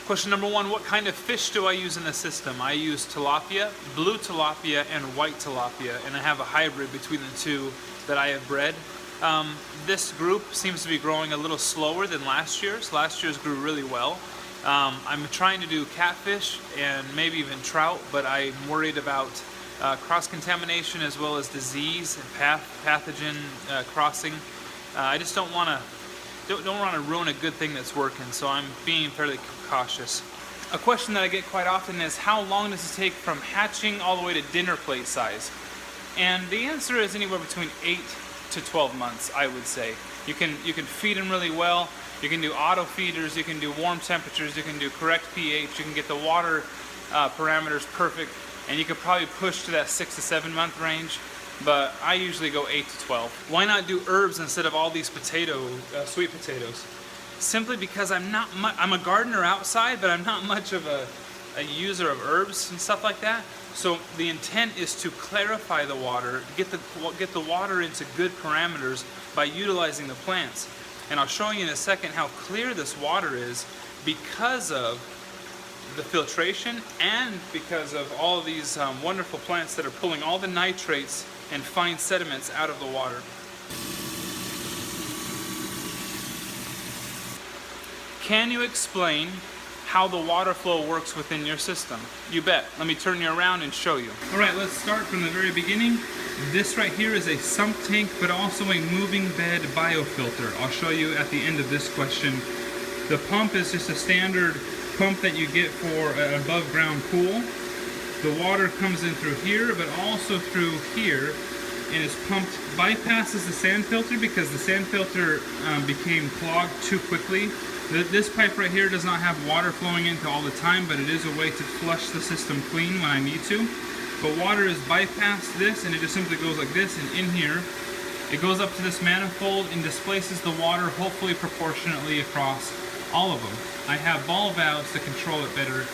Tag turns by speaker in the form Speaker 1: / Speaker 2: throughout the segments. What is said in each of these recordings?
Speaker 1: Question number 1, what kind of fish do I use in the system? I use tilapia, blue tilapia, and white tilapia, and I have a hybrid between the two that I have bred. This group seems to be growing a little slower than last year's. Last year's grew really well. I'm trying to do catfish and maybe even trout, but I'm worried about cross-contamination as well as disease and pathogen crossing. I just don't want to ruin a good thing that's working, so I'm being fairly cautious. A question that I get quite often is, how long does it take from hatching all the way to dinner plate size? And the answer is anywhere between 8 to 12 months, I would say. You can feed them really well. You can do auto feeders, you can do warm temperatures, you can do correct pH, you can get the water parameters perfect, and you could probably push to that 6 to 7 month range, but I usually go 8 to 12. Why not do herbs instead of all these sweet potatoes? Simply because I'm a gardener outside, but I'm not much of a user of herbs and stuff like that. So the intent is to clarify the water, get the water into good parameters by utilizing the plants. And I'll show you in a second how clear this water is because of the filtration and because of all of these wonderful plants that are pulling all the nitrates and fine sediments out of the water. Can you explain how the water flow works within your system? You bet. Let me turn you around and show you. Alright, let's start from the very beginning. This right here is a sump tank, but also a moving bed biofilter. I'll show you at the end of this question. The pump is just a standard pump that you get for an above ground pool. The water comes in through here, but also through here, and is pumped, bypasses the sand filter because the sand filter became clogged too quickly. This pipe right here does not have water flowing into all the time, but it is a way to flush the system clean when I need to. But water is bypassed this, and it just simply goes like this, and in here it goes up to this manifold and displaces the water hopefully proportionately across all of them. I have ball valves to control it better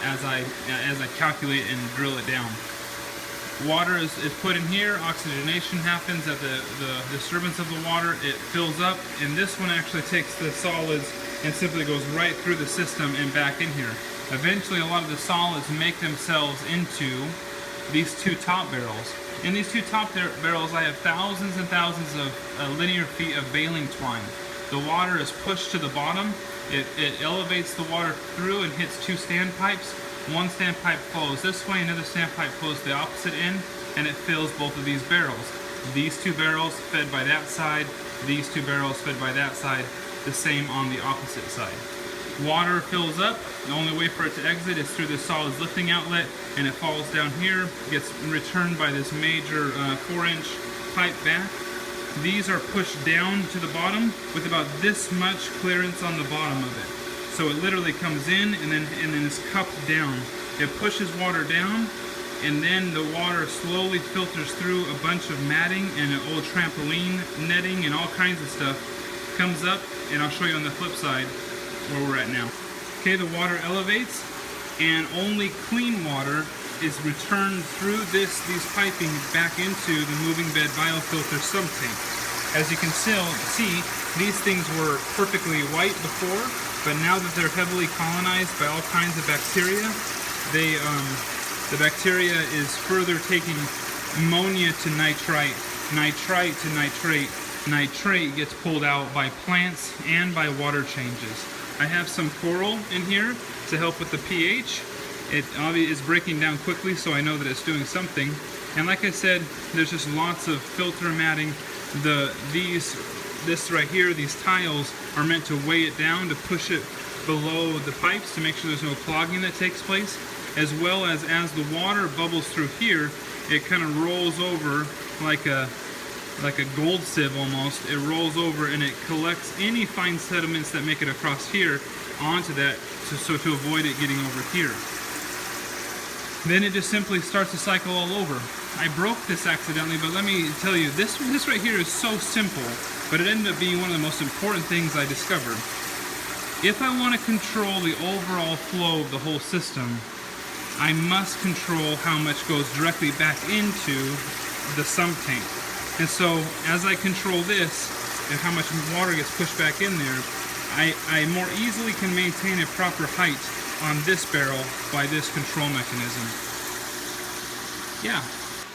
Speaker 1: as I calculate and drill it down. Water is put in here, oxygenation happens at the disturbance of the water, it fills up, and this one actually takes the solids and simply goes right through the system and back in here. Eventually a lot of the solids make themselves into these two top barrels. In these two top barrels I have thousands and thousands of linear feet of baling twine. The water is pushed to the bottom, it elevates the water through and hits two standpipes. One standpipe flows this way, another standpipe flows the opposite end, and it fills both of these barrels. These two barrels fed by that side, these two barrels fed by that side, the same on the opposite side. Water fills up, the only way for it to exit is through the solids lifting outlet, and it falls down here, gets returned by this major 4-inch pipe back. These are pushed down to the bottom with about this much clearance on the bottom of it. So it literally comes in and then is cupped down. It pushes water down, and then the water slowly filters through a bunch of matting and an old trampoline netting and all kinds of stuff. Comes up, and I'll show you on the flip side where we're at now. Okay, the water elevates, and only clean water is returned through these piping back into the moving bed biofilter sump tank. As you can see, these things were perfectly white before, but now that they're heavily colonized by all kinds of bacteria, the bacteria is further taking ammonia to nitrite, nitrite to nitrate. Nitrate gets pulled out by plants and by water changes. I have some coral in here to help with the pH. It is breaking down quickly, so I know that it's doing something. And like I said, there's just lots of filter matting. This right here, these tiles are meant to weigh it down, to push it below the pipes to make sure there's no clogging that takes place, as well as the water bubbles through here, it kind of rolls over like a gold sieve almost. It rolls over and it collects any fine sediments that make it across here onto that, to avoid it getting over here. Then it just simply starts to cycle all over. I broke this accidentally, but let me tell you, this right here is so simple, but it ended up being one of the most important things I discovered. If I want to control the overall flow of the whole system, I must control how much goes directly back into the sump tank. And so as I control this and how much water gets pushed back in there, I more easily can maintain a proper height on this barrel by this control mechanism. Yeah,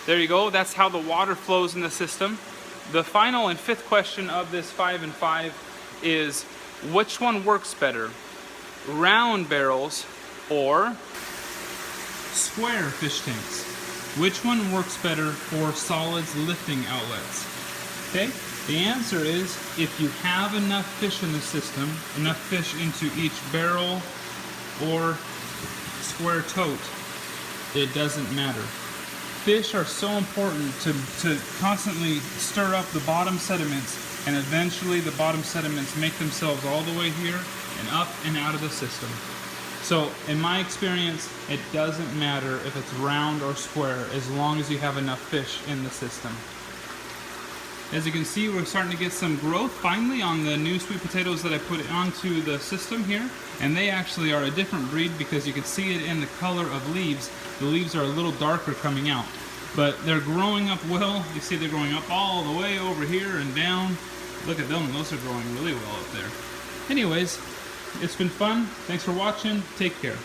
Speaker 1: there you go. That's how the water flows in the system. The final and fifth question of this 5 and 5 is, which one works better? Round barrels or square fish tanks? Which one works better for solids lifting outlets? Okay, the answer is, if you have enough fish in the system, enough fish into each barrel or square tote, it doesn't matter. Fish are so important to constantly stir up the bottom sediments, and eventually the bottom sediments make themselves all the way here and up and out of the system. So in my experience, it doesn't matter if it's round or square as long as you have enough fish in the system. As you can see, we're starting to get some growth finally on the new sweet potatoes that I put onto the system here. And they actually are a different breed because you can see it in the color of leaves. The leaves are a little darker coming out. But they're growing up well. You see they're growing up all the way over here and down. Look at them, those are growing really well up there. Anyways, it's been fun. Thanks for watching. Take care.